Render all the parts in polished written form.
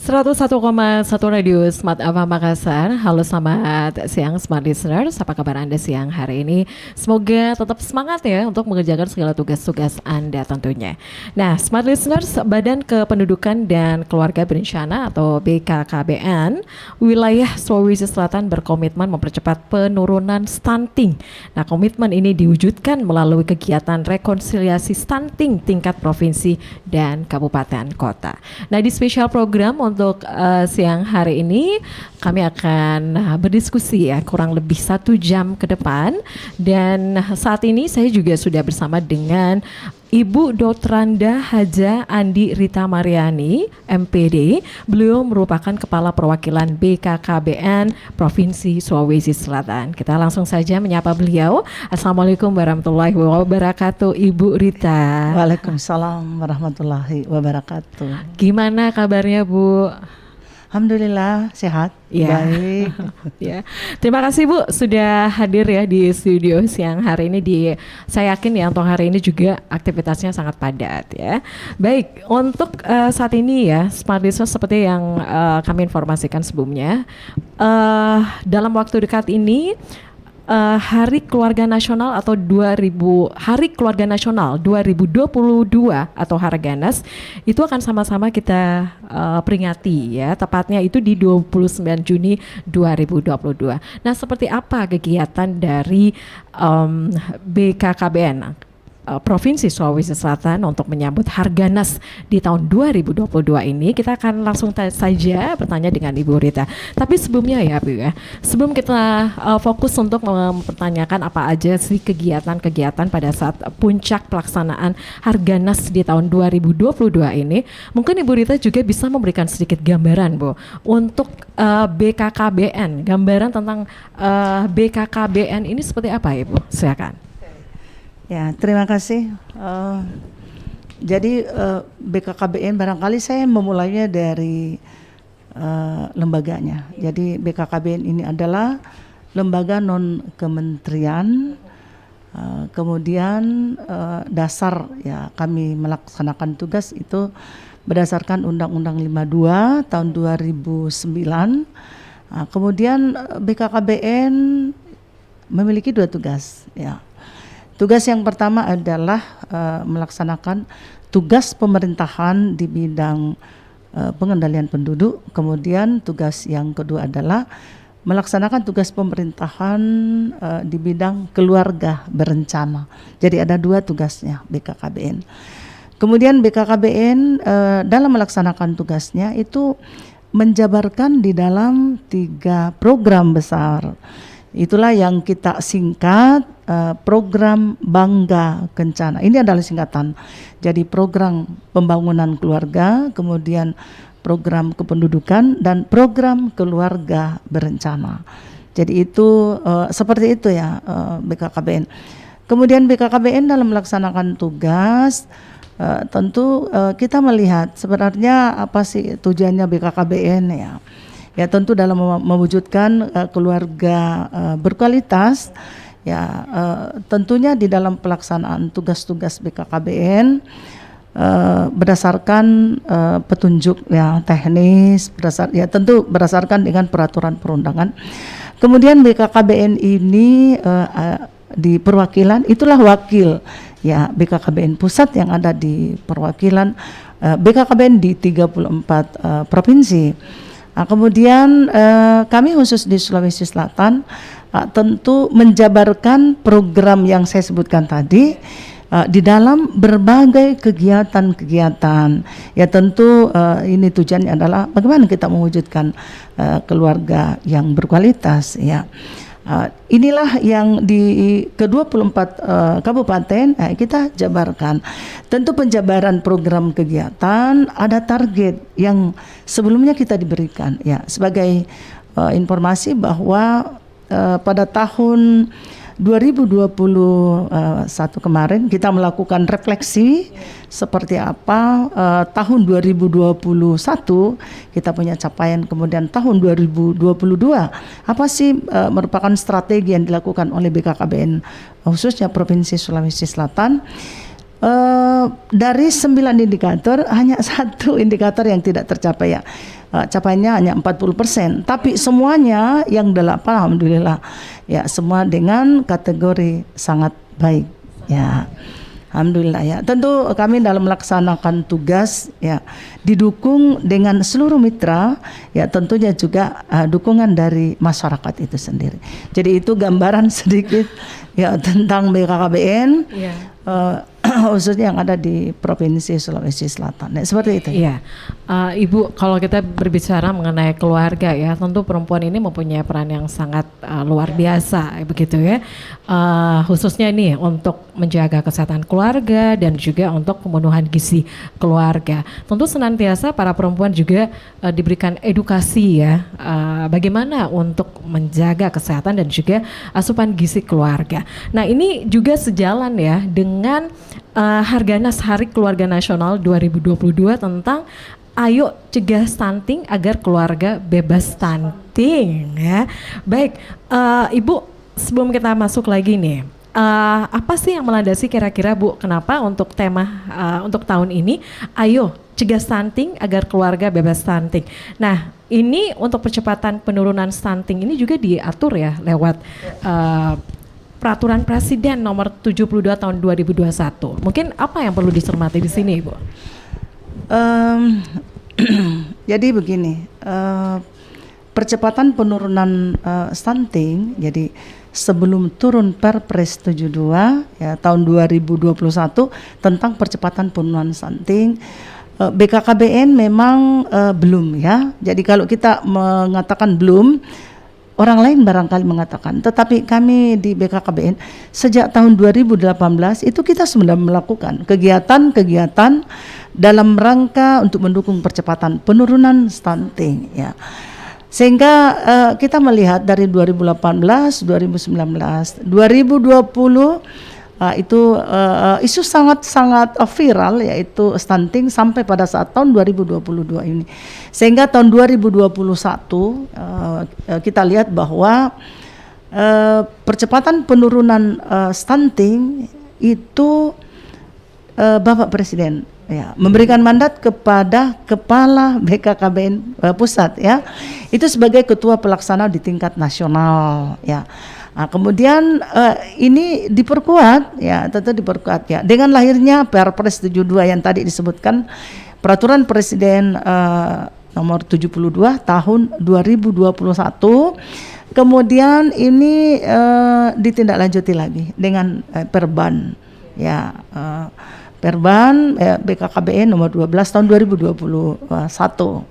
101,1 Radio Smart FM Makassar. Halo, selamat siang Smart Listeners. Apa kabar Anda siang hari ini? Semoga tetap semangat ya untuk mengerjakan segala tugas-tugas Anda tentunya. Nah, Smart Listeners, Badan Kependudukan dan Keluarga Berencana atau BKKBN wilayah Sulawesi Selatan berkomitmen mempercepat penurunan stunting. Nah, komitmen ini diwujudkan melalui kegiatan rekonsiliasi stunting tingkat provinsi dan kabupaten kota. Nah, di spesial program untuk siang hari ini kami akan berdiskusi ya kurang lebih 1 jam ke depan, dan saat ini saya juga sudah bersama dengan Ibu Dr. Randa Haja Andi Rita Mariani, MPD. Beliau merupakan Kepala Perwakilan BKKBN Provinsi Sulawesi Selatan. Kita langsung saja menyapa beliau. Assalamualaikum warahmatullahi wabarakatuh, Ibu Rita. Waalaikumsalam warahmatullahi wabarakatuh. Gimana kabarnya, Bu? Alhamdulillah sehat, ya. Baik. Ya. Terima kasih Bu sudah hadir ya di studio siang hari ini. Saya yakin ya untuk hari ini juga aktivitasnya sangat padat ya. Baik, untuk saat ini ya Smart Listeners, seperti yang kami informasikan sebelumnya, dalam waktu dekat ini Hari Keluarga Nasional atau Hari Keluarga Nasional 2022 atau Harganas itu akan sama-sama kita peringati ya, tepatnya itu di 29 Juni 2022. Nah, seperti apa kegiatan dari BKKBN Provinsi Sulawesi Selatan untuk menyambut Harganas di tahun 2022 ini? Kita akan langsung saja bertanya dengan Ibu Rita. Tapi sebelumnya ya Bu ya, sebelum kita fokus untuk mempertanyakan apa aja sih kegiatan-kegiatan pada saat puncak pelaksanaan Harganas di tahun 2022 ini, mungkin Ibu Rita juga bisa memberikan sedikit gambaran Bu untuk BKKBN, gambaran tentang BKKBN ini seperti apa Ibu? Silakan. Ya, terima kasih. Jadi BKKBN barangkali saya memulainya dari lembaganya. Jadi BKKBN ini adalah lembaga non kementerian. Kemudian dasar ya kami melaksanakan tugas itu berdasarkan Undang-Undang 52 tahun 2009. Kemudian BKKBN memiliki 2 tugas ya. Tugas yang pertama adalah melaksanakan tugas pemerintahan di bidang pengendalian penduduk. Kemudian tugas yang kedua adalah melaksanakan tugas pemerintahan di bidang keluarga berencana. Jadi ada 2 tugasnya BKKBN. Kemudian BKKBN dalam melaksanakan tugasnya itu menjabarkan di dalam 3 program besar. Itulah yang kita singkat program Bangga Kencana. Ini adalah singkatan. Jadi program pembangunan keluarga, kemudian program kependudukan dan program keluarga berencana. Jadi itu seperti itu ya BKKBN. Kemudian BKKBN dalam melaksanakan tugas tentu kita melihat sebenarnya apa sih tujuannya BKKBN ya. Ya tentu dalam mewujudkan keluarga berkualitas ya, tentunya di dalam pelaksanaan tugas-tugas BKKBN berdasarkan petunjuk ya teknis, tentu berdasarkan dengan peraturan perundangan. Kemudian BKKBN ini di perwakilan itulah wakil ya BKKBN pusat yang ada di perwakilan BKKBN di 34 provinsi. Nah, kemudian kami khusus di Sulawesi Selatan tentu menjabarkan program yang saya sebutkan tadi di dalam berbagai kegiatan-kegiatan. Ya tentu ini tujuannya adalah bagaimana kita mewujudkan keluarga yang berkualitas ya. Inilah yang di ke-24 kabupaten kita jabarkan. Tentu penjabaran program kegiatan ada target yang sebelumnya kita diberikan ya, sebagai informasi bahwa pada tahun 2021 kemarin kita melakukan refleksi seperti apa tahun 2021 kita punya capaian, kemudian tahun 2022 apa sih merupakan strategi yang dilakukan oleh BKKBN khususnya Provinsi Sulawesi Selatan. Dari 9 indikator hanya 1 indikator yang tidak tercapai ya. capaiannya hanya 40%, tapi semuanya yang 8 alhamdulillah ya semua dengan kategori sangat baik ya. Alhamdulillah ya. Tentu kami dalam melaksanakan tugas ya didukung dengan seluruh mitra ya, tentunya juga dukungan dari masyarakat itu sendiri. Jadi itu gambaran sedikit ya tentang BKKBN. Yeah. Khususnya yang ada di Provinsi Sulawesi Selatan. Nah, seperti itu. Iya, Ibu, kalau kita berbicara mengenai keluarga ya, tentu perempuan ini mempunyai peran yang sangat luar biasa, begitu ya. Khususnya ini untuk menjaga kesehatan keluarga dan juga untuk pemenuhan gizi keluarga. Tentu senantiasa para perempuan juga diberikan edukasi ya, bagaimana untuk menjaga kesehatan dan juga asupan gizi keluarga. Nah, ini juga sejalan ya dengan Harganas Hari Keluarga Nasional 2022 tentang ayo cegah stunting agar keluarga bebas stunting ya. Baik, Ibu, sebelum kita masuk lagi nih, apa sih yang melandasi kira-kira Bu, kenapa untuk tema untuk tahun ini ayo cegah stunting agar keluarga bebas stunting. Nah, ini untuk percepatan penurunan stunting ini juga diatur ya lewat Peraturan Presiden nomor 72 tahun 2021. Mungkin apa yang perlu dicermati di sini, Ibu? Jadi begini, percepatan penurunan stunting. Jadi sebelum turun Perpres 72 ya tahun 2021 tentang percepatan penurunan stunting, BKKBN memang belum ya. Jadi kalau kita mengatakan belum, orang lain barangkali mengatakan, tetapi kami di BKKBN sejak tahun 2018 itu kita sudah melakukan kegiatan-kegiatan dalam rangka untuk mendukung percepatan penurunan stunting ya. Sehingga kita melihat dari 2018, 2019, 2020 itu isu sangat-sangat viral yaitu stunting sampai pada saat tahun 2022 ini. Sehingga tahun 2021 kita lihat bahwa percepatan penurunan stunting itu Bapak Presiden ya memberikan mandat kepada Kepala BKKBN pusat ya. Itu sebagai ketua pelaksana di tingkat nasional ya. Nah, kemudian ini diperkuat ya, tentu diperkuat ya dengan lahirnya Perpres 72 yang tadi disebutkan, Peraturan Presiden nomor 72 tahun 2021. Kemudian ini ditindaklanjuti lagi dengan Perban ya, Perban BKKBN nomor 12 tahun 2021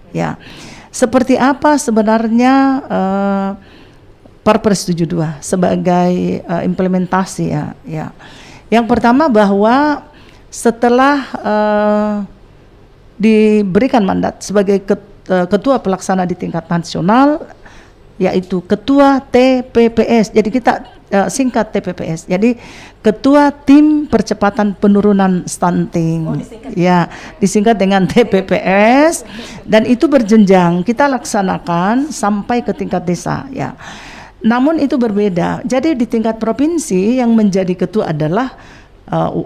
ya. Seperti apa sebenarnya Perpres 72 sebagai implementasi ya. Yang pertama bahwa setelah diberikan mandat sebagai ketua pelaksana di tingkat nasional yaitu ketua TPPS. Jadi kita singkat TPPS. Jadi ketua tim percepatan penurunan stunting. Ya, disingkat dengan TPPS dan itu berjenjang kita laksanakan sampai ke tingkat desa ya. Namun itu berbeda. Jadi di tingkat provinsi yang menjadi ketua adalah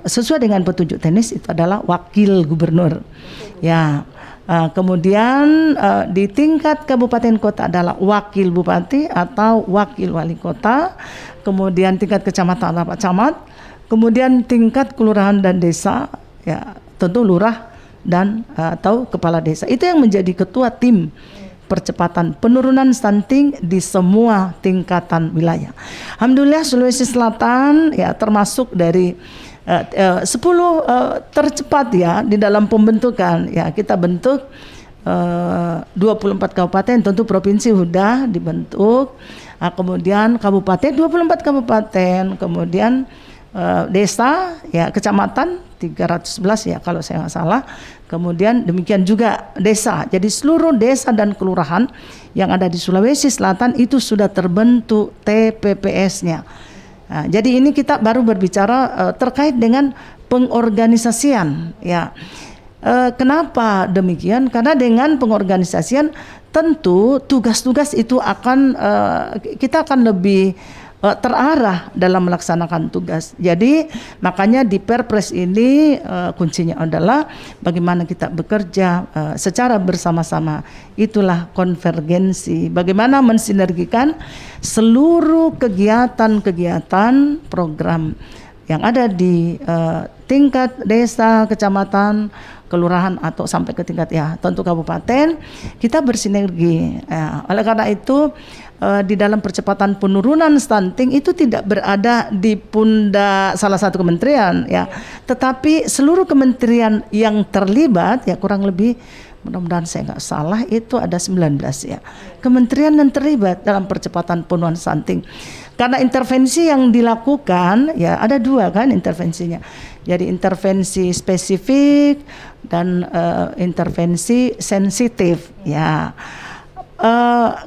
sesuai dengan petunjuk teknis itu adalah wakil gubernur. Ya. Kemudian di tingkat kabupaten kota adalah wakil bupati atau wakil wali kota. Kemudian tingkat kecamatan adalah Pak Camat. Kemudian tingkat kelurahan dan desa ya tentu lurah dan atau kepala desa. Itu yang menjadi ketua tim percepatan penurunan stunting di semua tingkatan wilayah. Alhamdulillah Sulawesi Selatan ya termasuk dari 10 tercepat ya di dalam pembentukan ya, kita bentuk 24 kabupaten, tentu provinsi sudah dibentuk, kemudian kabupaten 24 kabupaten, kemudian desa ya kecamatan 311 ya kalau saya nggak salah. Kemudian demikian juga desa. Jadi seluruh desa dan kelurahan yang ada di Sulawesi Selatan itu sudah terbentuk TPPS-nya. Nah, jadi ini kita baru berbicara terkait dengan pengorganisasian ya. Kenapa demikian? Karena dengan pengorganisasian tentu tugas-tugas itu akan kita akan lebih terarah dalam melaksanakan tugas. Jadi makanya di Perpres ini kuncinya adalah bagaimana kita bekerja secara bersama-sama. Itulah konvergensi. Bagaimana mensinergikan seluruh kegiatan-kegiatan program yang ada di tingkat desa, kecamatan, kelurahan atau sampai ke tingkat ya tentu kabupaten, kita bersinergi. Oleh karena itu di dalam percepatan penurunan stunting itu tidak berada di pundak salah satu kementerian ya, tetapi seluruh kementerian yang terlibat ya, kurang lebih mudah-mudahan saya nggak salah itu ada 19 ya kementerian yang terlibat dalam percepatan penurunan stunting. Karena intervensi yang dilakukan ya ada 2 kan intervensinya. Jadi intervensi spesifik dan intervensi sensitif ya.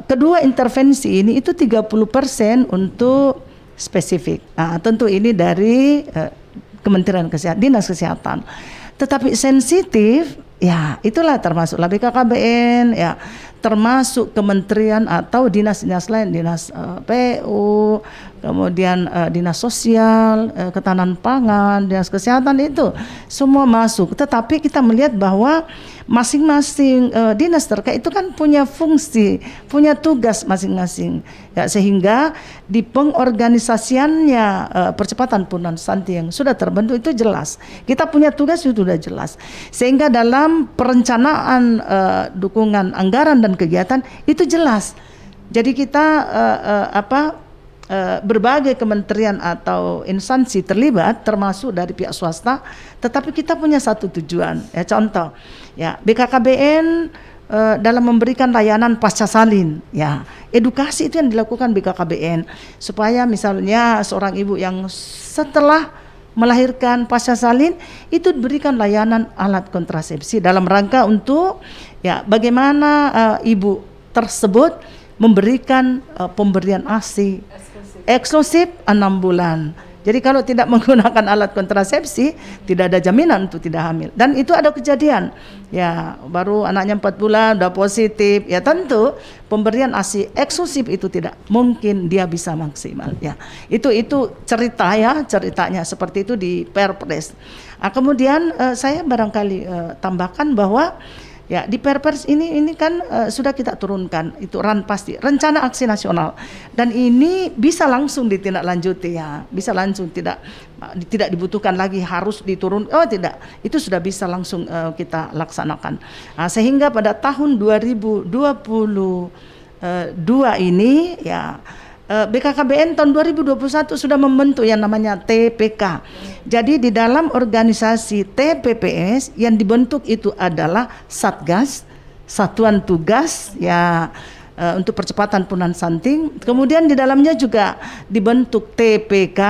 Kedua intervensi ini itu 30% untuk spesifik. Nah, tentu ini dari Kementerian Kesehatan, Dinas Kesehatan. Tetapi sensitif ya itulah termasuklah BKKBN ya, termasuk kementerian atau dinas-dinas lain, dinas PU, kemudian dinas sosial, ketahanan pangan, dinas kesehatan, itu semua masuk. Tetapi kita melihat bahwa masing-masing dinas terkait itu kan punya fungsi, punya tugas masing-masing ya, sehingga di pengorganisasiannya percepatan penurunan stunting yang sudah terbentuk itu jelas. Kita punya tugas itu sudah jelas. Sehingga dalam perencanaan dukungan anggaran dan kegiatan itu jelas. Jadi kita berbagai kementerian atau instansi terlibat termasuk dari pihak swasta, tetapi kita punya satu tujuan ya. Contoh ya, BKKBN dalam memberikan layanan pasca salin ya, edukasi itu yang dilakukan BKKBN supaya misalnya seorang ibu yang setelah melahirkan pasca salin itu diberikan layanan alat kontrasepsi dalam rangka untuk ya bagaimana ibu tersebut memberikan pemberian ASI eksklusif 6 bulan. Jadi kalau tidak menggunakan alat kontrasepsi tidak ada jaminan untuk tidak hamil. Dan itu ada kejadian ya, baru anaknya 4 bulan udah positif ya, tentu pemberian ASI eksklusif itu tidak mungkin dia bisa maksimal ya. Itu cerita ya, ceritanya seperti itu di Perpres. Nah, kemudian saya barangkali tambahkan bahwa ya di Perpres ini kan sudah kita turunkan itu pasti rencana aksi nasional, dan ini bisa langsung ditindaklanjuti ya, bisa langsung, tidak dibutuhkan lagi harus diturun, tidak, itu sudah bisa langsung kita laksanakan. Nah, sehingga pada tahun 2022 ini ya BKKBN tahun 2021 sudah membentuk yang namanya TPK. Jadi di dalam organisasi TPPS yang dibentuk itu adalah Satgas, Satuan Tugas ya untuk percepatan penurunan stunting. Kemudian di dalamnya juga dibentuk TPK,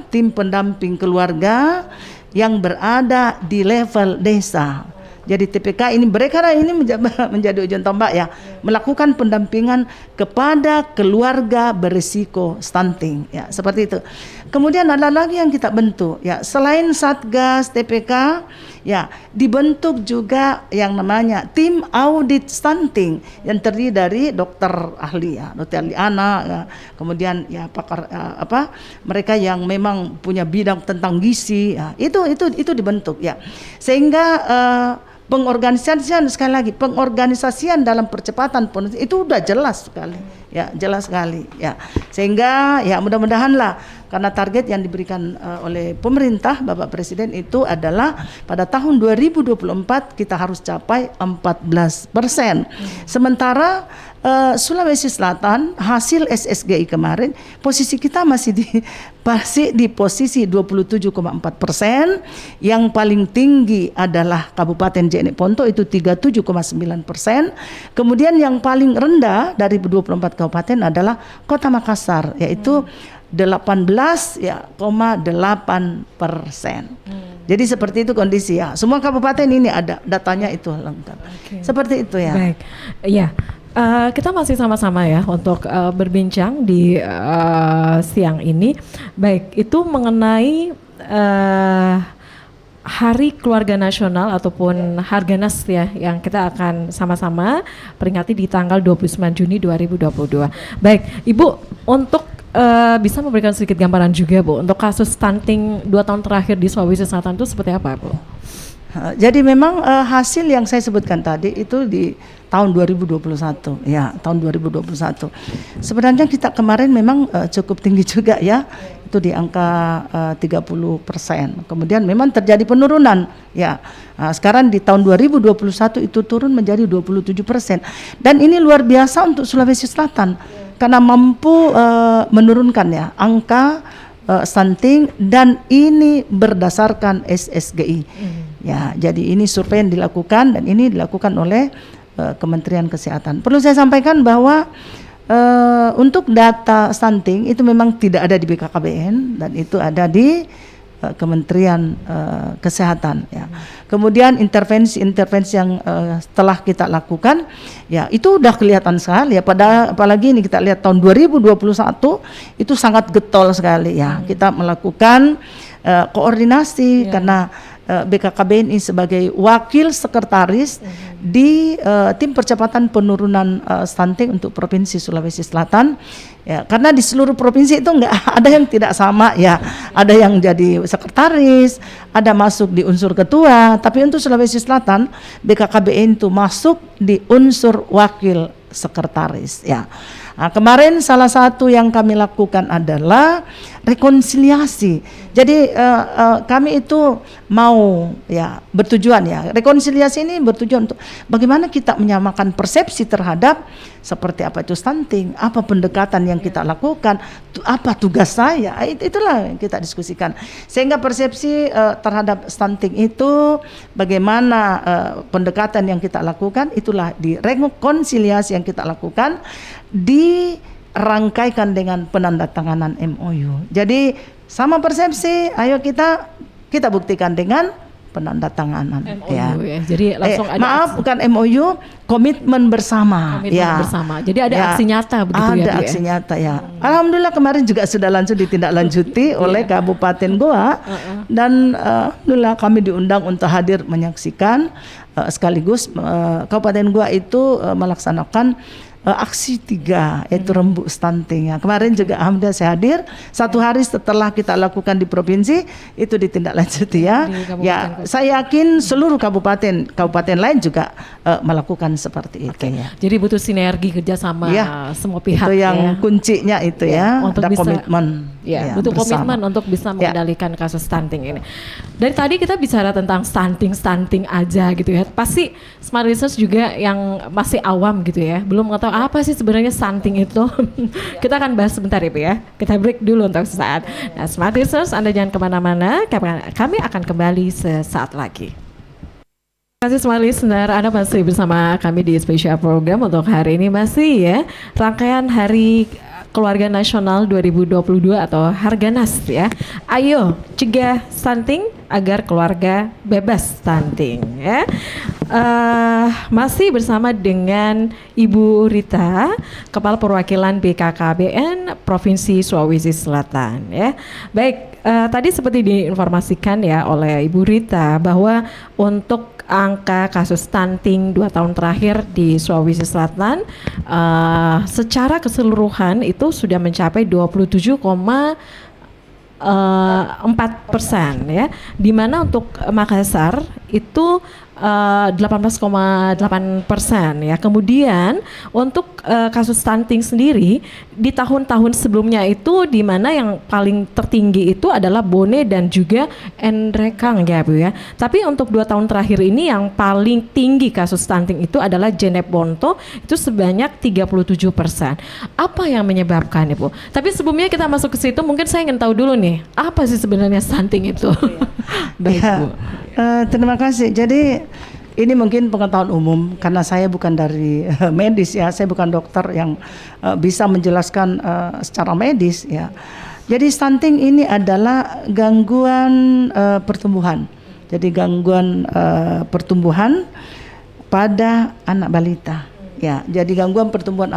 Tim Pendamping Keluarga, yang berada di level desa. Jadi TPK ini mereka ini menjadi ujung tombak ya, melakukan pendampingan kepada keluarga berisiko stunting ya, seperti itu. Kemudian ada lagi yang kita bentuk ya, selain Satgas TPK ya, dibentuk juga yang namanya tim audit stunting yang terdiri dari dokter ahli ya, dokter ahli anak ya, kemudian ya pakar mereka yang memang punya bidang tentang gizi ya, itu dibentuk ya, sehingga pengorganisasian, sekali lagi pengorganisasian dalam percepatan penurunan itu udah jelas sekali ya, jelas sekali ya, sehingga ya mudah-mudahanlah karena target yang diberikan oleh pemerintah Bapak Presiden itu adalah pada tahun 2024 kita harus capai 14%. Sementara Sulawesi Selatan hasil SSGI kemarin posisi kita masih di posisi 27,4%. Yang paling tinggi adalah Kabupaten Jeneponto itu 37,9%. Kemudian yang paling rendah dari 24 kabupaten adalah Kota Makassar, yaitu 18,8%. Jadi seperti itu kondisi ya. Semua kabupaten ini ada datanya itu lengkap. Seperti itu ya. Baik, ya. Kita masih sama-sama ya untuk berbincang di siang ini. Baik, itu mengenai Hari Keluarga Nasional ataupun Harganas ya yang kita akan sama-sama peringati di tanggal 29 Juni 2022. Baik, Ibu, untuk bisa memberikan sedikit gambaran juga Bu untuk kasus stunting 2 tahun terakhir di Sulawesi Selatan itu seperti apa Bu? Jadi memang hasil yang saya sebutkan tadi itu di tahun 2021 ya, tahun 2021. Sebenarnya kita kemarin memang cukup tinggi juga ya, itu di angka 30%. Kemudian memang terjadi penurunan ya. Sekarang di tahun 2021 itu turun menjadi 27%. Dan ini luar biasa untuk Sulawesi Selatan karena mampu menurunkan ya angka stunting, dan ini berdasarkan SSGI. Ya, jadi ini survei yang dilakukan dan ini dilakukan oleh Kementerian Kesehatan. Perlu saya sampaikan bahwa untuk data stunting itu memang tidak ada di BKKBN dan itu ada di Kementerian Kesehatan ya. Kemudian intervensi yang telah kita lakukan ya itu udah kelihatan sekali ya, apalagi ini kita lihat tahun 2021 itu sangat getol sekali ya. Kita melakukan koordinasi karena BKKBN ini sebagai wakil sekretaris di tim percepatan penurunan stunting untuk Provinsi Sulawesi Selatan ya, karena di seluruh provinsi itu enggak ada yang tidak sama ya, ada yang jadi sekretaris, ada masuk di unsur ketua, tapi untuk Sulawesi Selatan BKKBN itu masuk di unsur wakil sekretaris ya. Nah, kemarin salah satu yang kami lakukan adalah rekonsiliasi. Jadi kami itu mau ya bertujuan ya, rekonsiliasi ini bertujuan untuk bagaimana kita menyamakan persepsi terhadap seperti apa itu stunting, apa pendekatan yang kita lakukan, apa tugas saya, itulah yang kita diskusikan. Sehingga persepsi terhadap stunting itu bagaimana pendekatan yang kita lakukan, itulah di rekonsiliasi yang kita lakukan, dirangkaikan dengan penandatanganan MOU. Jadi sama persepsi, ayo kita buktikan dengan penandatanganan MOU ya. Jadi langsung ada maaf, bukan MOU, komitmen bersama. Komitmen bersama. Jadi ada aksi nyata begitu ya. Ada aksi nyata ya. Alhamdulillah kemarin juga sudah langsung ditindaklanjuti oleh Kabupaten Goa dan alhamdulillah kami diundang untuk hadir menyaksikan sekaligus Kabupaten Goa itu melaksanakan aksi 3 yaitu rembuk stunting ya. Kemarin juga alhamdulillah saya hadir 1 hari setelah kita lakukan di provinsi itu ditindaklanjuti ya. Ya, saya yakin seluruh kabupaten lain juga melakukan seperti itu ya. Jadi butuh sinergi kerjasama semua pihak. Itu yang kuncinya itu ya, untuk ada bisa, komitmen. Ya, butuh bersama. komitmen untuk bisa mengendalikan kasus stunting ini. Dari tadi kita bicara tentang stunting aja gitu ya. Pasti Smart Research juga yang masih awam gitu ya, belum mengetahui apa sih sebenarnya stunting itu. Kita akan bahas sebentar ya Bu ya. Kita break dulu untuk sesaat. Nah, Smart Research, Anda jangan kemana-mana, kami akan kembali sesaat lagi. Terima kasih Smart Listener, Anda masih bersama kami di spesial program untuk hari ini, masih ya rangkaian Hari Keluarga Nasional 2022 atau Harganas ya. Ayo cegah stunting agar keluarga bebas stunting ya. Masih bersama dengan Ibu Rita, Kepala Perwakilan BKKBN Provinsi Sulawesi Selatan ya. Baik, tadi seperti diinformasikan ya oleh Ibu Rita bahwa untuk angka kasus stunting 2 tahun terakhir di Sulawesi Selatan secara keseluruhan itu sudah mencapai 27,4% ya, di mana untuk Makassar itu 18,8% ya. Kemudian untuk kasus stunting sendiri di tahun-tahun sebelumnya itu di mana yang paling tertinggi itu adalah Bone dan juga Endrekang ya Bu ya. Tapi untuk 2 tahun terakhir ini yang paling tinggi kasus stunting itu adalah Jeneb Bonto, itu sebanyak 37%. Apa yang menyebabkan Ibu? Tapi sebelumnya kita masuk ke situ, mungkin saya ingin tahu dulu nih, apa sih sebenarnya stunting itu? Baik Bu. Terima kasih. Jadi ini mungkin pengetahuan umum karena saya bukan dari medis ya, saya bukan dokter yang bisa menjelaskan secara medis ya. Jadi stunting ini adalah gangguan pertumbuhan. Jadi gangguan pertumbuhan pada anak balita. Ya, jadi gangguan pertumbuhan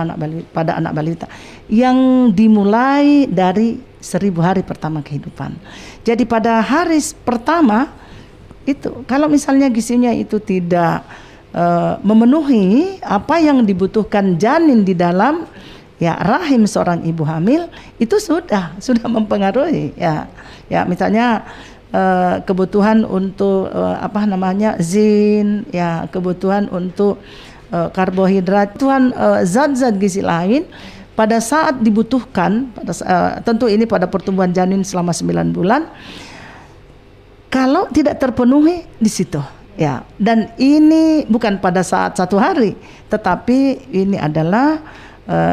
pada anak balita yang dimulai dari 1000 hari pertama kehidupan. Jadi pada hari pertama Itu kalau misalnya gizinya itu tidak memenuhi apa yang dibutuhkan janin di dalam ya rahim seorang ibu hamil, itu sudah mempengaruhi ya misalnya kebutuhan untuk zin, ya kebutuhan untuk karbohidrat, kebutuhan zat-zat gizi lain pada saat dibutuhkan, tentu ini pada pertumbuhan janin selama 9 bulan, kalau tidak terpenuhi di situ. Ya, dan ini bukan pada saat 1 hari, tetapi ini adalah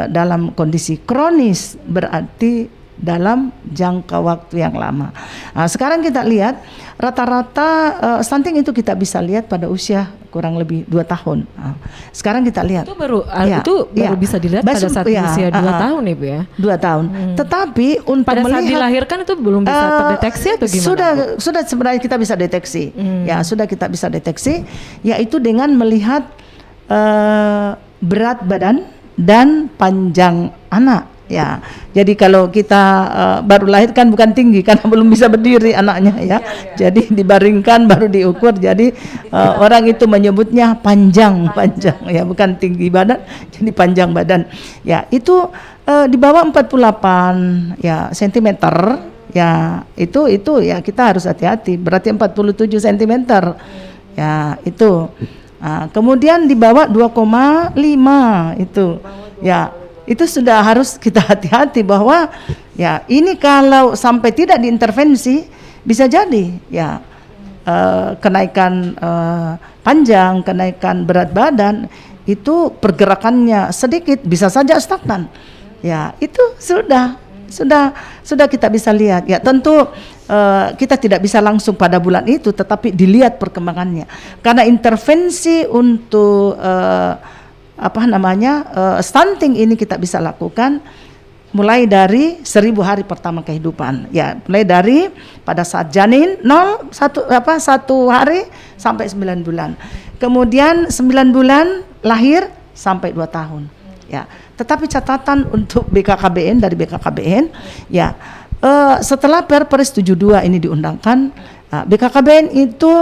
dalam kondisi kronis, berarti dalam jangka waktu yang lama. Nah, sekarang kita lihat rata-rata stunting itu kita bisa lihat pada usia kurang lebih 2 tahun. Nah, sekarang kita lihat itu baru bisa dilihat pada saat usia 2 tahun ya Bu ya. 2 tahun. Tetapi untuk pada melihat saat dilahirkan itu belum bisa terdeteksi atau gimana? Sudah sebenarnya kita bisa deteksi. Ya, sudah kita bisa deteksi, yaitu dengan melihat berat badan dan panjang anak. Ya, jadi kalau kita baru lahir kan bukan tinggi karena belum bisa berdiri anaknya ya. Jadi dibaringkan baru diukur. Jadi orang itu menyebutnya panjang ya, bukan tinggi badan, jadi panjang badan. Ya, itu di bawah 48 ya cm. Ya, itu ya kita harus hati-hati. Berarti 47 cm. Ya, itu. Kemudian di bawah 2,5 itu. Ya, itu sudah harus kita hati-hati bahwa ya ini kalau sampai tidak diintervensi bisa jadi ya kenaikan panjang, kenaikan berat badan, itu pergerakannya sedikit, bisa saja stagnan. Ya, itu sudah kita bisa lihat. Ya, tentu kita tidak bisa langsung pada bulan itu, tetapi dilihat perkembangannya. Karena intervensi untuk stunting ini kita bisa lakukan mulai dari 1000 hari pertama kehidupan. Ya, mulai dari pada saat janin 1 hari sampai 9 bulan. Kemudian 9 bulan lahir sampai 2 tahun. Ya, tetapi catatan untuk BKKBN, dari BKKBN ya, setelah Perpres 72 ini diundangkan, BKKBN itu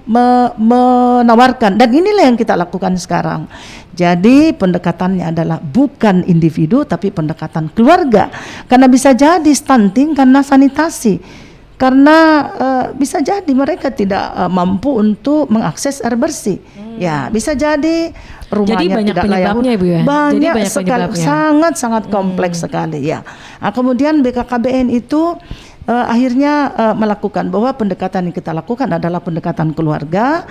menawarkan, dan inilah yang kita lakukan sekarang. Jadi pendekatannya adalah bukan individu tapi pendekatan keluarga. Karena bisa jadi stunting karena sanitasi. Karena bisa jadi mereka tidak mampu untuk mengakses air bersih. Ya, bisa jadi rumahnya jadi banyak tidak layak. Ibu ya? Banyak sekali, penyebabnya. sangat kompleks sekali ya. Kemudian BKKBN itu akhirnya melakukan bahwa pendekatan yang kita lakukan adalah pendekatan keluarga.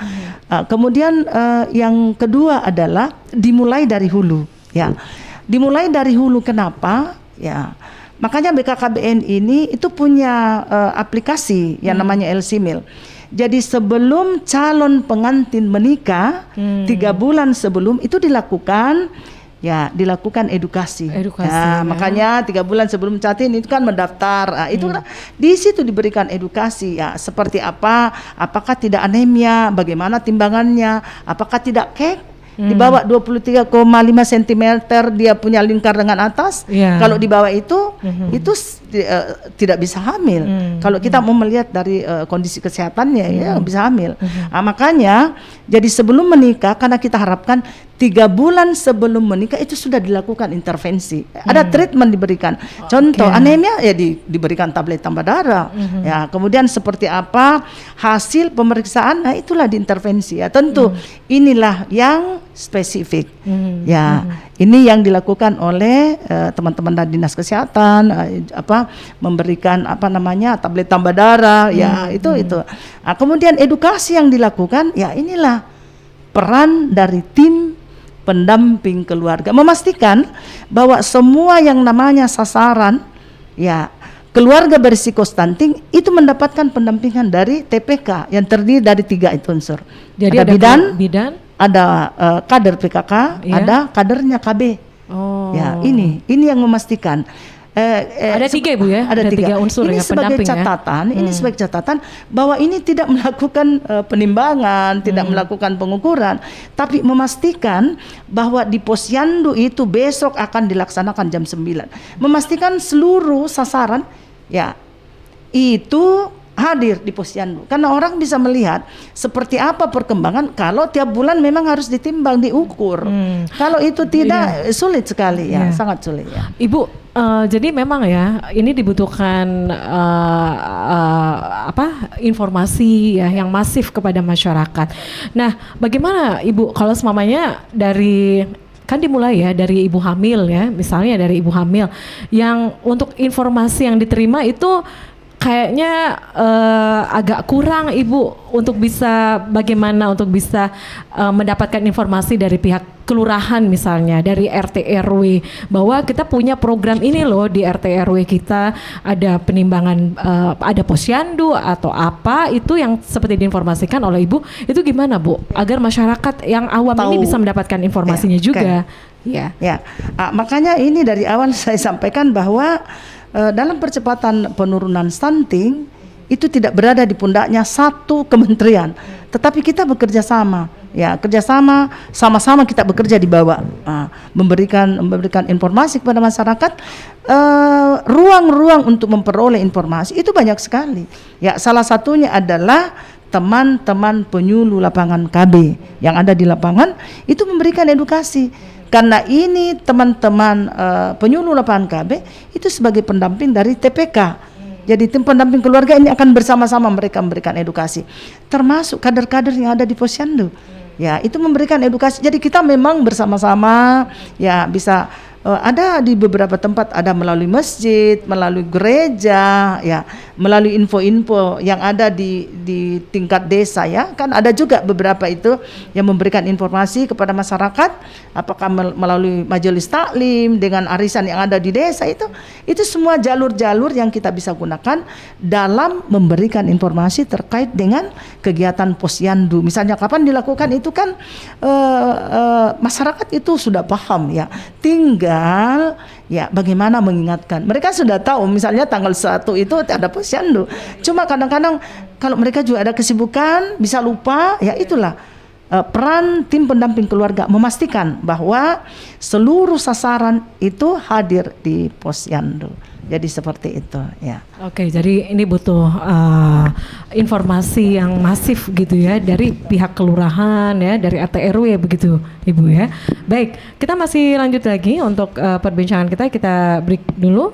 Kemudian yang kedua adalah dimulai dari hulu. Ya, dimulai dari hulu. Kenapa? Ya, makanya BKKBN ini itu punya aplikasi yang namanya LCMIL. Jadi sebelum calon pengantin menikah, 3 bulan sebelum itu dilakukan edukasi. Ya. Makanya 3 bulan sebelum catin itu kan mendaftar. Itu di situ diberikan edukasi ya, seperti apakah tidak anemia, bagaimana timbangannya, apakah tidak kek. Di bawah 23,5 cm dia punya lingkar dengan atas. Kalau di bawah itu tidak bisa hamil. Kalau kita mau melihat dari kondisi kesehatannya ya bisa hamil. Makanya jadi sebelum menikah, karena kita harapkan 3 bulan sebelum menikah itu sudah dilakukan intervensi. Ada treatment diberikan. Contoh anemia ya diberikan tablet tambah darah. Ya, kemudian seperti apa hasil pemeriksaan, nah itulah diintervensi ya. Tentu inilah yang spesifik. Ya, ini yang dilakukan oleh teman-teman dari Dinas Kesehatan, memberikan tablet tambah darah ya, itu. Kemudian edukasi yang dilakukan ya, inilah peran dari tim pendamping keluarga, memastikan bahwa semua yang namanya sasaran ya keluarga berisiko stunting itu mendapatkan pendampingan dari TPK yang terdiri dari 3 unsur. Jadi ada bidan, ada kader PKK, ada kadernya KB. Ya, ini yang memastikan. Ada 3 Ibu ya, ada 3 unsur ini ya sebagai pendamping catatan, ya. Ini sebagai catatan bahwa ini tidak melakukan penimbangan, tidak melakukan pengukuran, tapi memastikan bahwa di posyandu itu besok akan dilaksanakan jam 9. Memastikan seluruh sasaran ya itu hadir di Posyandu karena orang bisa melihat seperti apa perkembangan kalau tiap bulan memang harus ditimbang, diukur. Kalau itu tidak, sulit sekali ya, sangat sulit ya. Ibu, jadi memang ya ini dibutuhkan informasi ya yang masif kepada masyarakat. Nah, bagaimana Ibu kalau semuanya kan dimulai ya dari ibu hamil ya, misalnya dari ibu hamil yang untuk informasi yang diterima itu kayaknya agak kurang Ibu untuk bisa mendapatkan informasi dari pihak kelurahan misalnya, dari RT RW bahwa kita punya program ini loh di RT RW kita, ada penimbangan, ada posyandu atau apa itu yang seperti diinformasikan oleh Ibu. Itu gimana Bu agar masyarakat yang awam ini bisa mendapatkan informasinya juga? Ya. Makanya ini dari awal saya sampaikan bahwa dalam percepatan penurunan stunting itu tidak berada di pundaknya satu kementerian, tetapi kita bekerja sama, ya kerjasama, sama-sama kita bekerja di bawah, memberikan informasi kepada masyarakat, ruang-ruang untuk memperoleh informasi itu banyak sekali. Ya salah satunya adalah teman-teman penyuluh lapangan KB yang ada di lapangan itu memberikan edukasi. Karena ini teman-teman penyuluh lapangan KB itu sebagai pendamping dari TPK. Jadi tim pendamping keluarga ini akan bersama-sama mereka memberikan edukasi. Termasuk kader-kader yang ada di Posyandu. Ya, itu memberikan edukasi. Jadi kita memang bersama-sama ya bisa ada di beberapa tempat, ada melalui masjid, melalui gereja, ya, melalui info-info yang ada di tingkat desa ya, kan ada juga beberapa itu yang memberikan informasi kepada masyarakat, apakah melalui majelis taklim dengan arisan yang ada di desa itu semua jalur-jalur yang kita bisa gunakan dalam memberikan informasi terkait dengan kegiatan Posyandu. Misalnya kapan dilakukan itu kan masyarakat itu sudah paham ya, tinggal ya bagaimana mengingatkan. Mereka sudah tahu misalnya tanggal 1 itu ada Posyandu. Cuma kadang-kadang kalau mereka juga ada kesibukan bisa lupa, ya itulah peran tim pendamping keluarga memastikan bahwa seluruh sasaran itu hadir di Posyandu. Jadi seperti itu ya. Oke, jadi ini butuh informasi yang masif gitu ya dari pihak kelurahan ya, dari RT RW begitu Ibu ya. Baik, kita masih lanjut lagi untuk perbincangan kita break dulu.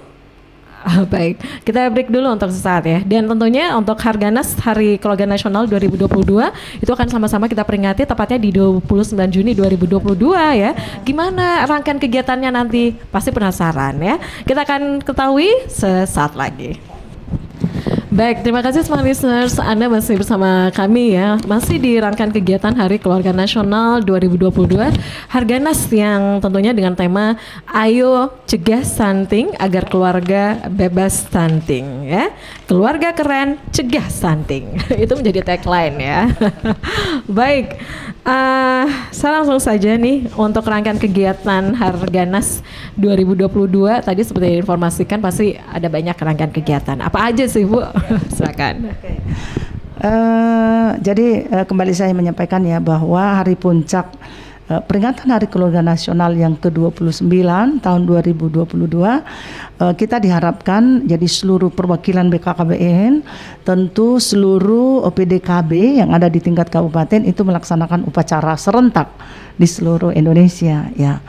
Baik, kita break dulu untuk sesaat ya. Dan tentunya untuk Harganas Hari Keluarga Nasional 2022 itu akan sama-sama kita peringati tepatnya di 29 Juni 2022 ya. Gimana rangkaian kegiatannya nanti? Pasti penasaran ya. Kita akan ketahui sesaat lagi. Baik, terima kasih smart listeners, Anda masih bersama kami ya, masih di rangkaian kegiatan Hari Keluarga Nasional 2022 Harganas yang tentunya dengan tema Ayo Cegah Stunting Agar Keluarga Bebas Stunting ya. Keluarga keren, cegah stunting. Itu menjadi tagline ya. Baik, saya langsung saja nih untuk rangkaian kegiatan Harganas 2022 tadi seperti diinformasikan pasti ada banyak rangkaian kegiatan. Apa aja sih Bu? Silakan. Jadi kembali saya menyampaikan ya bahwa hari puncak peringatan Hari Keluarga Nasional yang ke-29 tahun 2022 kita diharapkan jadi seluruh perwakilan BKKBN, tentu seluruh OPDKB yang ada di tingkat kabupaten itu melaksanakan upacara serentak di seluruh Indonesia ya.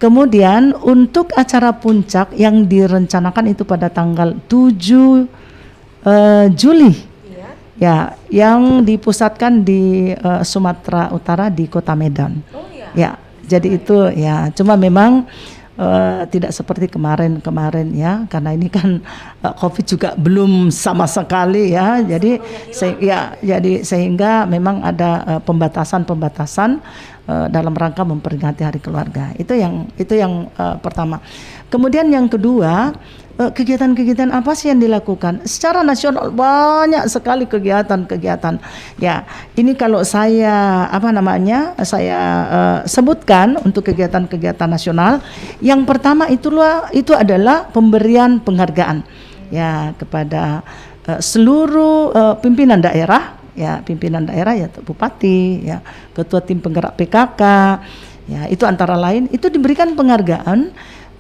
Kemudian untuk acara puncak yang direncanakan itu pada tanggal 7 Juli ya, yang dipusatkan di Sumatera Utara di Kota Medan. Ya, jadi itu ya, cuma memang tidak seperti kemarin ya, karena ini kan COVID juga belum sama sekali ya, jadi sehingga memang ada pembatasan dalam rangka memperingati Hari Keluarga. Itu yang pertama. Kemudian yang kedua, kegiatan-kegiatan apa sih yang dilakukan secara nasional? Banyak sekali kegiatan ya. Ini kalau saya sebutkan untuk kegiatan-kegiatan nasional, yang pertama itu adalah pemberian penghargaan ya kepada seluruh pimpinan daerah ya, bupati ya, ketua tim penggerak PKK ya, itu antara lain itu diberikan penghargaan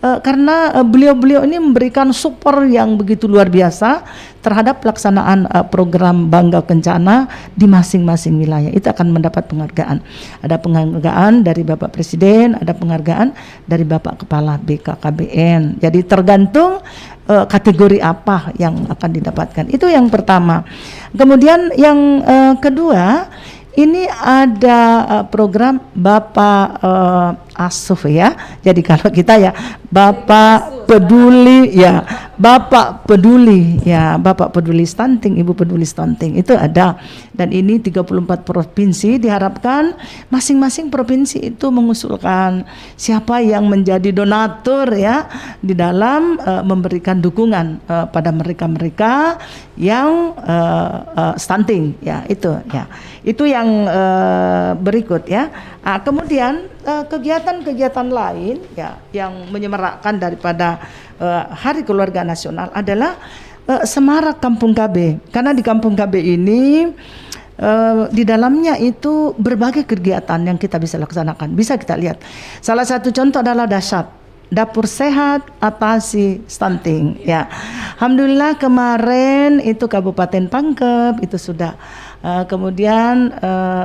karena beliau-beliau ini memberikan support yang begitu luar biasa terhadap pelaksanaan program Bangga Kencana di masing-masing wilayah. Itu akan mendapat penghargaan. Ada penghargaan dari Bapak Presiden, ada penghargaan dari Bapak Kepala BKKBN. Jadi tergantung kategori apa yang akan didapatkan. Itu yang pertama. Kemudian yang kedua, ini ada program Bapak Asuh ya. Jadi kalau kita ya Bapak peduli ya, Bapak peduli ya, Bapak peduli stunting, Ibu peduli stunting itu ada. Dan ini 34 provinsi, diharapkan masing-masing provinsi itu mengusulkan siapa yang menjadi donatur ya di dalam memberikan dukungan pada mereka-mereka yang stunting ya, itu ya. Itu yang berikut ya. Kemudian kegiatan-kegiatan lain ya yang menyemarakkan daripada Hari Keluarga Nasional adalah Semarak Kampung KB. Karena di Kampung KB ini di dalamnya itu berbagai kegiatan yang kita bisa laksanakan. Bisa kita lihat. Salah satu contoh adalah Dapur Sehat Atasi Stunting ya. Alhamdulillah kemarin itu Kabupaten Pangkep itu sudah, kemudian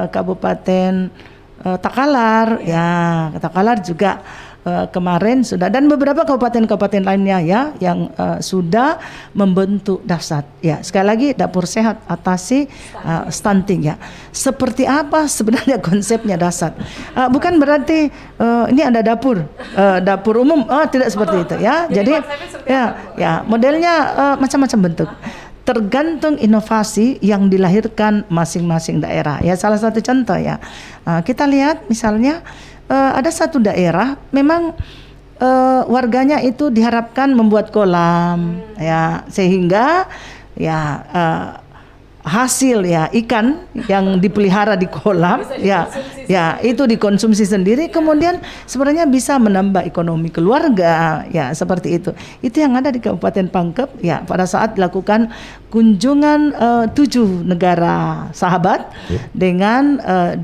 Kabupaten Takalar ya, Takalar juga kemarin sudah, dan beberapa kabupaten-kabupaten lainnya ya yang sudah membentuk dasar ya. Sekali lagi Dapur Sehat Atasi Stunting ya. Seperti apa sebenarnya konsepnya dasar? Bukan berarti ini ada dapur umum, tidak seperti itu ya. Jadi ya modelnya macam-macam bentuk. Tergantung inovasi yang dilahirkan masing-masing daerah ya. Salah satu contoh ya, kita lihat misalnya ada satu daerah memang warganya itu diharapkan membuat kolam ya, sehingga ya hasil ya ikan yang dipelihara di kolam ya itu dikonsumsi sendiri, kemudian sebenarnya bisa menambah ekonomi keluarga ya, seperti itu. Itu yang ada di Kabupaten Pangkep ya, pada saat dilakukan kunjungan 7 negara sahabat dengan 2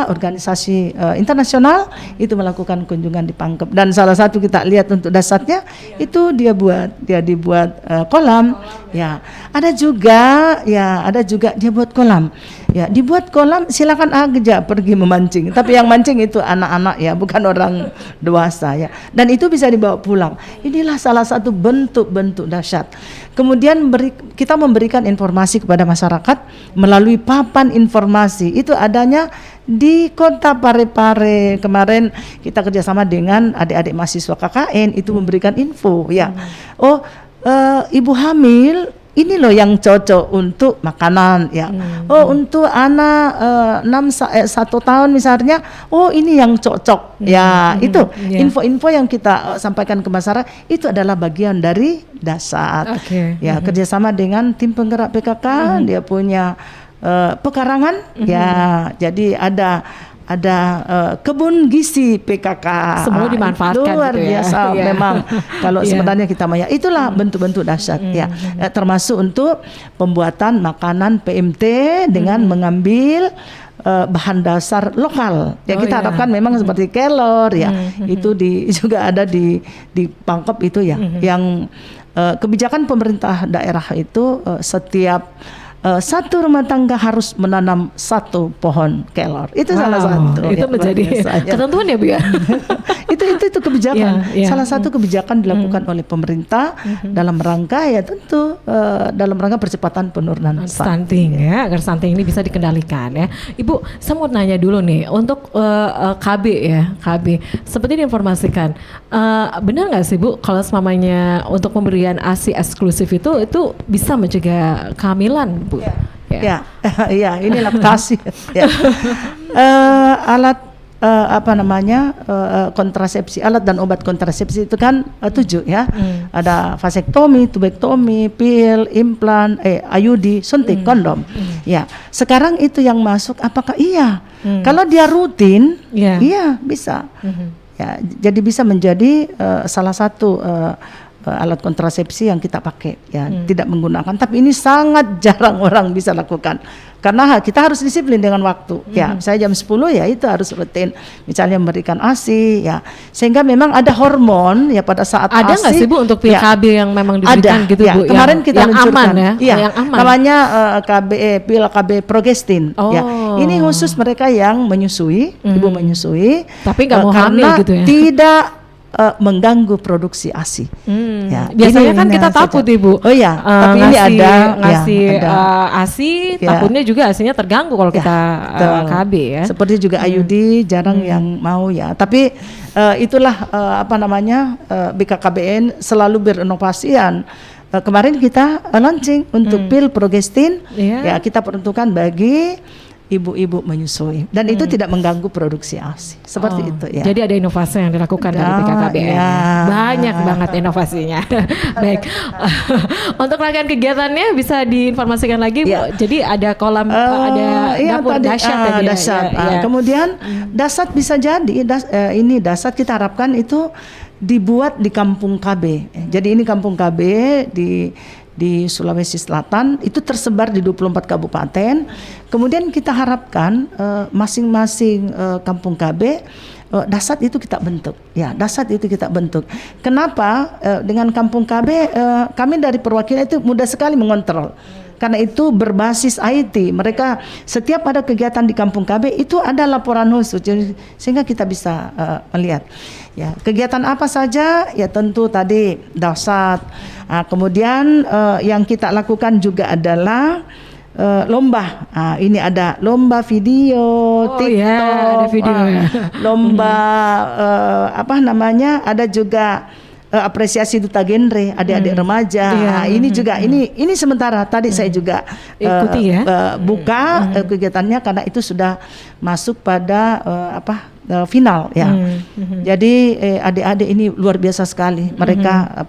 organisasi internasional itu melakukan kunjungan di Pangkep. Dan salah satu kita lihat untuk dasarnya itu dia dibuat kolam ya. Ada juga dia buat kolam ya, dibuat kolam, silakan aja pergi memancing, tapi yang mancing itu anak-anak ya, bukan orang dewasa ya, dan itu bisa dibawa pulang. Inilah salah satu bentuk-bentuk dahsyat. Kemudian kita memberikan informasi kepada masyarakat melalui papan informasi, itu adanya di Kota Parepare. Kemarin kita kerjasama dengan adik-adik mahasiswa KKN itu memberikan info ya. Ibu hamil ini loh yang cocok untuk makanan ya. Untuk anak 1 tahun misalnya, ini yang cocok ya. Itu info-info yang kita sampaikan ke masyarakat itu adalah bagian dari dasar ya. Kerjasama dengan tim penggerak PKK, dia punya pekarangan ya. Jadi ada kebun gizi PKK, semua dimanfaatkan luar gitu biasa ya. Memang kalau sebenarnya kita maya itulah bentuk-bentuk dahsyat ya, termasuk untuk pembuatan makanan PMT dengan mengambil bahan dasar lokal ya. Kita harapkan memang seperti kelor ya, itu juga ada di Pangkep itu ya, yang kebijakan pemerintah daerah itu setiap satu rumah tangga harus menanam 1 pohon kelor. Itu salah satu. Itu menjadi ketentuan ya Bu ya. itu kebijakan. Yeah. Salah satu kebijakan dilakukan oleh pemerintah dalam rangka ya tentu dalam rangka percepatan penurunan stunting ya, agar stunting ini bisa dikendalikan ya. Ibu, saya mau nanya dulu nih untuk KB ya, KB. Seperti diinformasikan, benar nggak sih Bu kalau semamanya untuk pemberian ASI eksklusif itu bisa mencegah kehamilan Bu? Ya, ini laktasi. Ya. Alat kontrasepsi, alat dan obat kontrasepsi itu kan 7 ya. Ada vasektomi, tubektomi, pil, implan, IUD, suntik, kondom. Ya, sekarang itu yang masuk apakah iya? Kalau dia rutin, iya bisa. Ya, jadi bisa menjadi salah satu alat kontrasepsi yang kita pakai ya, tidak menggunakan, tapi ini sangat jarang orang bisa lakukan. Karena kita harus disiplin dengan waktu. Ya, misalnya jam 10 ya itu harus rutin. Misalnya memberikan ASI ya. Sehingga memang ada hormon ya pada saat Ada nggak ASI. sih Bu untuk pil ya, KB yang memang diberikan ada, gitu ya. Bu? Kemarin kita yang luncurkan. aman ya? Iya, Yang aman. namanya pil KB progestin. Ya. Oh. Ini khusus mereka yang menyusui, ibu menyusui. Tapi nggak mau karena hamil gitu ya? Tidak mengganggu produksi ASI. Ya, Biasanya ini kan kita saja. takut Ibu. Oh iya, tapi ini ada ngasih ya, ada. ASI, Ya. takutnya juga ASInya terganggu kalau Ya, kita betul. KB ya. Seperti juga IUD jarang yang mau ya. Tapi itulah BKKBN selalu berinovasian. Kemarin kita launching untuk pil progestin. Iya. Ya, kita peruntukkan bagi ibu-ibu menyusui dan itu tidak mengganggu produksi ASI. Seperti itu ya. Jadi ada inovasi yang dilakukan dari BKKBN. Ya. Banyak banget inovasinya. Baik. Untuk rangkaian kegiatannya bisa diinformasikan lagi Bu. Ya. Jadi ada kolam ada dapur dahsyat tadi ya. Dahsyat. Ya. Kemudian dasat bisa jadi ini dasat kita harapkan itu dibuat di Kampung KB. Jadi ini Kampung KB di Sulawesi Selatan itu tersebar di 24 kabupaten. Kemudian kita harapkan masing-masing Kampung KB dasat itu kita bentuk. Ya, dasat itu kita bentuk. Kenapa? Dengan Kampung KB kami dari perwakilan itu mudah sekali mengontrol. Karena itu berbasis IT. Mereka setiap ada kegiatan di Kampung KB itu ada laporan khusus, sehingga kita bisa melihat. Ya, kegiatan apa saja? Ya tentu tadi dasat. Kemudian yang kita lakukan juga adalah lomba. Ini ada lomba video, TikTok, ya, ada videonya. lomba ada juga apresiasi duta genre adik-adik remaja. Ini juga ini sementara tadi saya juga ikuti ya. Buka kegiatannya karena itu sudah masuk pada final ya. Jadi adik-adik ini luar biasa sekali. Mereka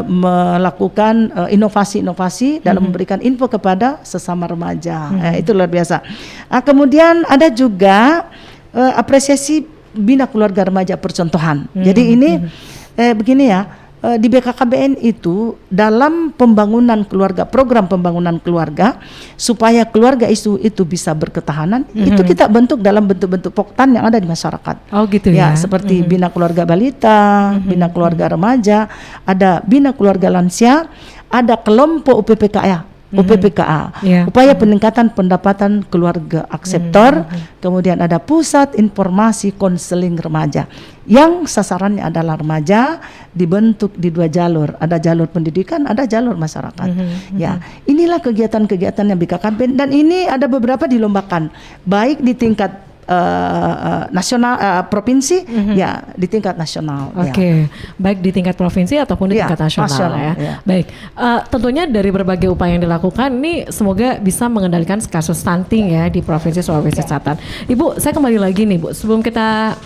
melakukan inovasi-inovasi dalam memberikan info kepada sesama remaja. Itu luar biasa. Kemudian ada juga apresiasi Bina Keluarga Remaja Percontohan. Jadi ini begini ya, di BKKBN itu dalam pembangunan keluarga, program pembangunan keluarga supaya keluarga itu bisa berketahanan, itu kita bentuk dalam bentuk-bentuk poktan yang ada di masyarakat. Oh gitu ya. Seperti Bina Keluarga Balita, Bina Keluarga Remaja, ada Bina Keluarga Lansia, ada kelompok UPPKA. Upaya peningkatan pendapatan keluarga akseptor, kemudian ada pusat informasi konseling remaja yang sasarannya adalah remaja, dibentuk di 2 jalur, ada jalur pendidikan, ada jalur masyarakat. Ya, inilah kegiatan-kegiatan yang BKKBN dan ini ada beberapa dilombakan, baik di tingkat nasional, provinsi, ya di tingkat nasional. Oke. Baik di tingkat provinsi ataupun di tingkat nasional ya. Baik, tentunya dari berbagai upaya yang dilakukan ini semoga bisa mengendalikan kasus stunting ya di Provinsi Sulawesi Selatan. Ibu, saya kembali lagi nih Bu, sebelum kita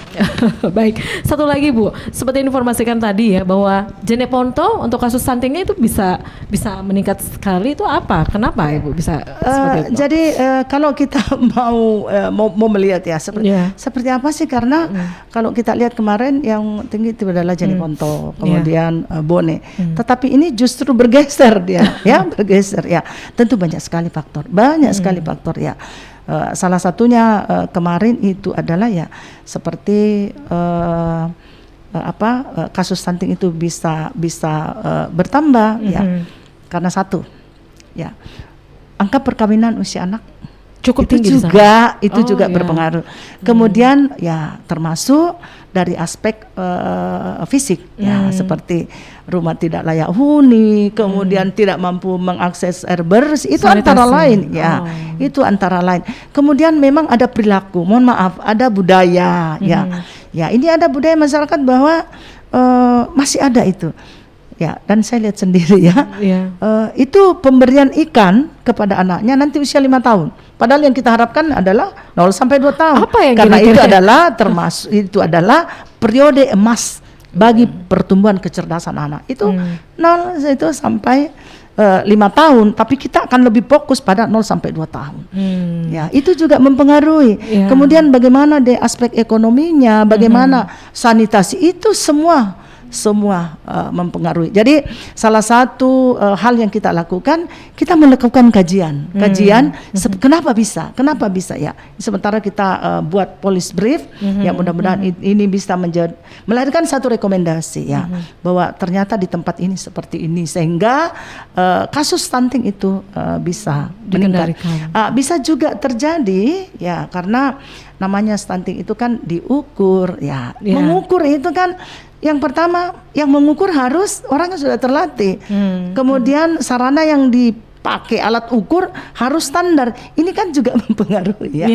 baik, satu lagi Bu, seperti informasikan tadi ya bahwa Jeneponto untuk kasus stuntingnya itu bisa meningkat sekali, itu apa? Kenapa Ibu bisa seperti itu? Jadi kalau kita mau melihat ya seperti apa sih, karena kalau kita lihat kemarin yang tinggi itu adalah Jeneponto, kemudian Bone, tetapi ini justru bergeser dia ya, bergeser ya. Tentu banyak sekali faktor ya. Salah satunya kemarin itu adalah ya seperti kasus stunting itu bisa bertambah ya, karena satu ya angka perkawinan usia anak cukup itu tinggi juga berpengaruh. Kemudian ya termasuk dari aspek fisik ya, seperti rumah tidak layak huni, kemudian tidak mampu mengakses air bersih, itu antara lain ya. Itu antara lain. Kemudian memang ada perilaku, mohon maaf, ada budaya ya. Ya, ini ada budaya masyarakat bahwa masih ada itu. Ya, dan saya lihat sendiri ya, itu pemberian ikan kepada anaknya nanti usia 5 tahun. Padahal yang kita harapkan adalah 0 sampai 2 tahun. Apa yang karena itu adalah periode emas bagi pertumbuhan kecerdasan anak. Itu 0 itu sampai 5 tahun, tapi kita akan lebih fokus pada 0 sampai 2 tahun. Ya, itu juga mempengaruhi. Kemudian bagaimana deh aspek ekonominya, bagaimana sanitasi, itu semua semua mempengaruhi. Jadi salah satu hal yang kita lakukan, kita melakukan kajian. Kenapa bisa ya? Sementara kita buat police brief, ya mudah-mudahan ini bisa melahirkan satu rekomendasi ya, bahwa ternyata di tempat ini seperti ini, sehingga kasus stunting itu bisa meningkat. Bisa juga terjadi ya, karena namanya stunting itu kan diukur ya. Mengukur itu kan yang pertama, yang mengukur harus orang yang sudah terlatih. Kemudian sarana yang dipakai, alat ukur harus standar. Ini kan juga mempengaruhi ya.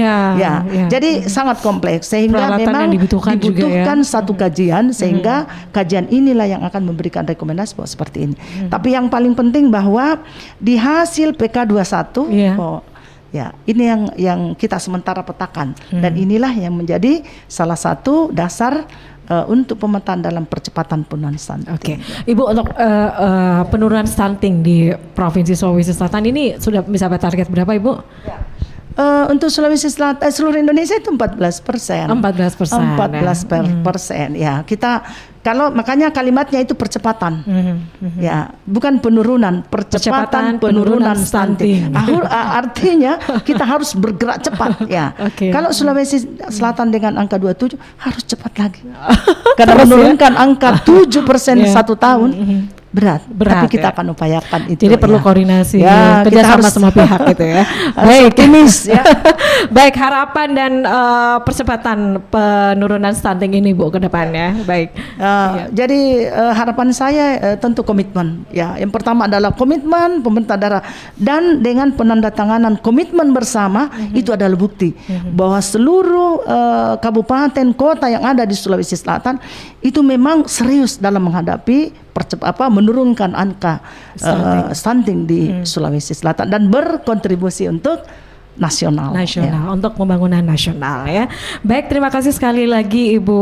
Jadi sangat kompleks, sehingga memang dibutuhkan satu kajian, sehingga kajian inilah yang akan memberikan rekomendasi bahwa seperti ini. Tapi yang paling penting bahwa di hasil PK21 ya, ini yang kita sementara petakan, dan inilah yang menjadi salah satu dasar untuk pemetaan dalam percepatan penurunan stunting. Oke, Ibu, untuk penurunan stunting di Provinsi Sulawesi Selatan ini sudah mencapai target berapa, Ibu? Untuk Sulawesi Selatan, seluruh Indonesia itu 14%. 14% ya. Kita makanya kalimatnya itu percepatan, ya, bukan penurunan, percepatan penurunan stunting. Artinya kita harus bergerak cepat, ya. Kalau Sulawesi Selatan dengan angka 27 harus cepat lagi, karena menurunkan angka 7% satu tahun. Berat, tapi kita akan upayakan itu. Jadi perlu koordinasi, kerjasama semua pihak gitu ya. Baik, optimis ya. Baik, harapan dan percepatan penurunan stunting ini, Bu, ke depannya. Baik. Jadi harapan saya tentu komitmen. Ya, yang pertama adalah komitmen pemerintah daerah, dan dengan penandatanganan komitmen bersama itu adalah bukti bahwa seluruh kabupaten kota yang ada di Sulawesi Selatan itu memang serius dalam menghadapi menurunkan angka stunting di Sulawesi Selatan dan berkontribusi untuk nasional ya. Untuk pembangunan nasional ya. Baik, terima kasih sekali lagi Ibu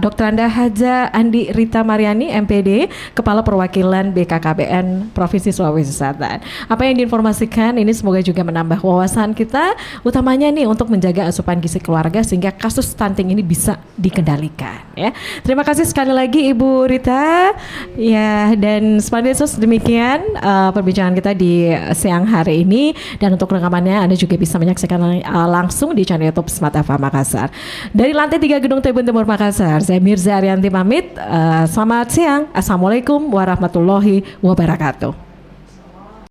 Dr. Anda Haja Andi Rita Mariani, MPD, Kepala Perwakilan BKKBN Provinsi Sulawesi Selatan. Apa yang diinformasikan ini semoga juga menambah wawasan kita, utamanya nih untuk menjaga asupan gizi keluarga sehingga kasus stunting ini bisa dikendalikan ya. Terima kasih sekali lagi Ibu Rita ya, dan Smart Desa, demikian perbincangan kita di siang hari ini. Dan untuk rekamannya Anda juga bisa menyaksikan langsung di channel YouTube Smart FM Makassar. Dari lantai 3 Gedung Tribun Timur Makassar, saya Mirza Arianti pamit. Selamat siang. Assalamualaikum warahmatullahi wabarakatuh.